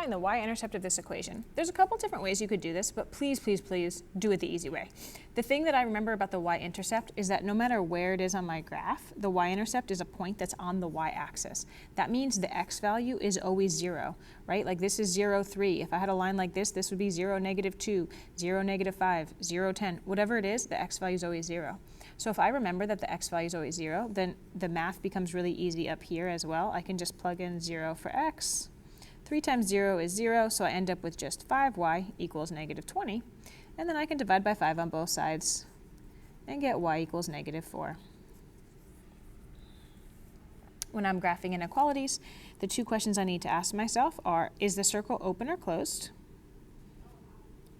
find the y-intercept of this equation. There's a couple different ways you could do this, but please, please, please do it the easy way. The thing that I remember about the y-intercept is that no matter where it is on my graph, the y-intercept is a point that's on the y-axis. That means the x value is always 0, right? Like this is 0, 3. If I had a line like this would be 0, -2, 0, -5, 0, 10. Whatever it is, the x value is always 0. So if I remember that the x value is always 0, then the math becomes really easy up here as well. I can just plug in 0 for x. 3 times 0 is 0, so I end up with just 5y equals -20. And then I can divide by 5 on both sides and get y equals -4. When I'm graphing inequalities, the two questions I need to ask myself are, is the circle open or closed?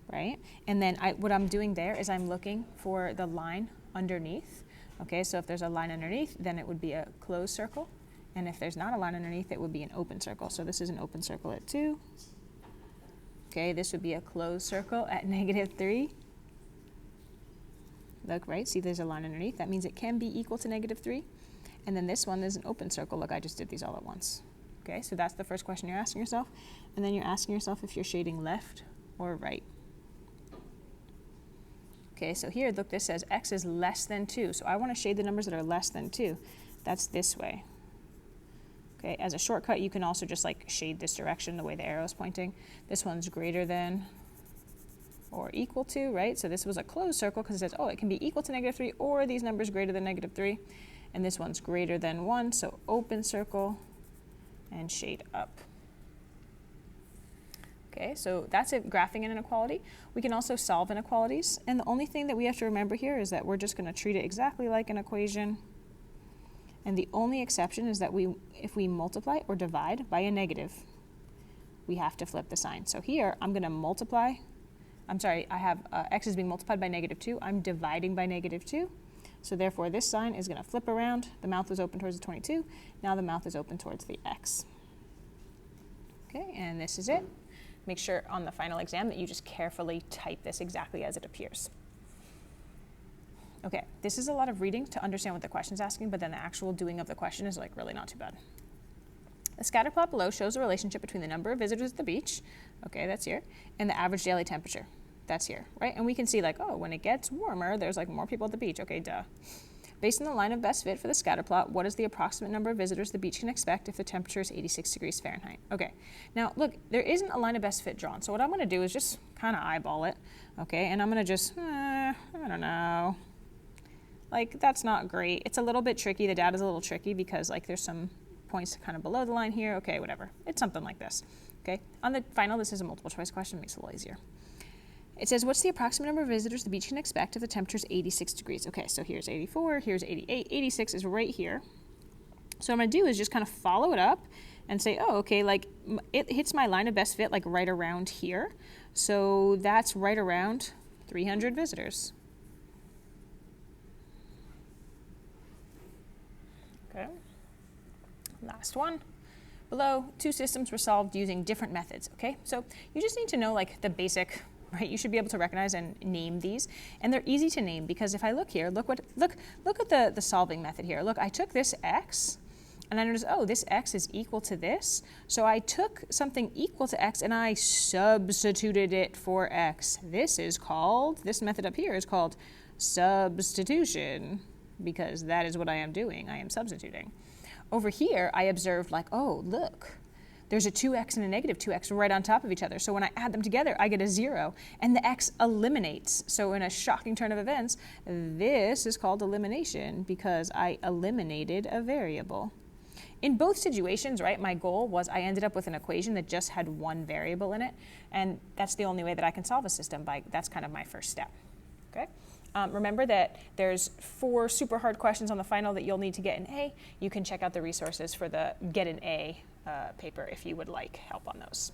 Right? And then what I'm doing there is I'm looking for the line underneath. Okay, so if there's a line underneath, then it would be a closed circle. And if there's not a line underneath, it would be an open circle. So this is an open circle at 2. Okay, this would be a closed circle at -3. Look, right? See, there's a line underneath. That means it can be equal to -3. And then this one is an open circle. Look, I just did these all at once. Okay, so that's the first question you're asking yourself. And then you're asking yourself if you're shading left or right. Okay, so here, look, this says x is less than 2. So I want to shade the numbers that are less than 2. That's this way. Okay, as a shortcut, you can also just like shade this direction the way the arrow is pointing. This one's greater than or equal to, right? So this was a closed circle because it says, oh, it can be equal to -3 or these numbers greater than -3. And this one's greater than 1, so open circle and shade up. Okay, so that's it, graphing an inequality. We can also solve inequalities. And the only thing that we have to remember here is that we're just going to treat it exactly like an equation. And the only exception is that if we multiply or divide by a negative, we have to flip the sign. So here, I'm going to multiply. I'm sorry, I have x is being multiplied by -2. I'm dividing by -2. So therefore, this sign is going to flip around. The mouth was open towards the 22. Now the mouth is open towards the x. Okay, and this is it. Make sure on the final exam that you just carefully type this exactly as it appears. Okay, this is a lot of reading to understand what the question's asking, but then the actual doing of the question is like really not too bad. The scatter plot below shows a relationship between the number of visitors at the beach, okay, that's here, and the average daily temperature, that's here, right? And we can see like, oh, when it gets warmer, there's like more people at the beach, okay, duh. Based on the line of best fit for the scatter plot, what is the approximate number of visitors the beach can expect if the temperature is 86 degrees Fahrenheit? Okay, now look, there isn't a line of best fit drawn, so what I'm gonna do is just kind of eyeball it, okay, and I'm gonna just, I don't know. Like, that's not great. It's a little bit tricky. The data's a little tricky because, like, there's some points kind of below the line here. Okay, whatever. It's something like this. Okay? On the final, this is a multiple choice question. Makes it a little easier. It says, what's the approximate number of visitors the beach can expect if the temperature is 86 degrees? Okay, so here's 84, here's 88. 86 is right here. So what I'm going to do is just kind of follow it up and say, oh, okay, like, it hits my line of best fit, like, right around here. So that's right around 300 visitors. Okay, last one. Below, two systems were solved using different methods, okay? So you just need to know like the basic, right? You should be able to recognize and name these. And they're easy to name because if I look here, look at the solving method here. Look, I took this x and I noticed, oh, this x is equal to this. So I took something equal to x and I substituted it for x. This method up here is called substitution, because that is what I am doing. I am substituting. Over here, I observed like, oh, look, there's a 2x and a -2x right on top of each other. So when I add them together, I get a 0, and the x eliminates. So in a shocking turn of events, this is called elimination because I eliminated a variable. In both situations, right, my goal was I ended up with an equation that just had one variable in it, and that's the only way that I can solve a system. That's kind of my first step, okay? Remember that there's 4 super hard questions on the final that you'll need to get an A. You can check out the resources for the Get an A paper if you would like help on those.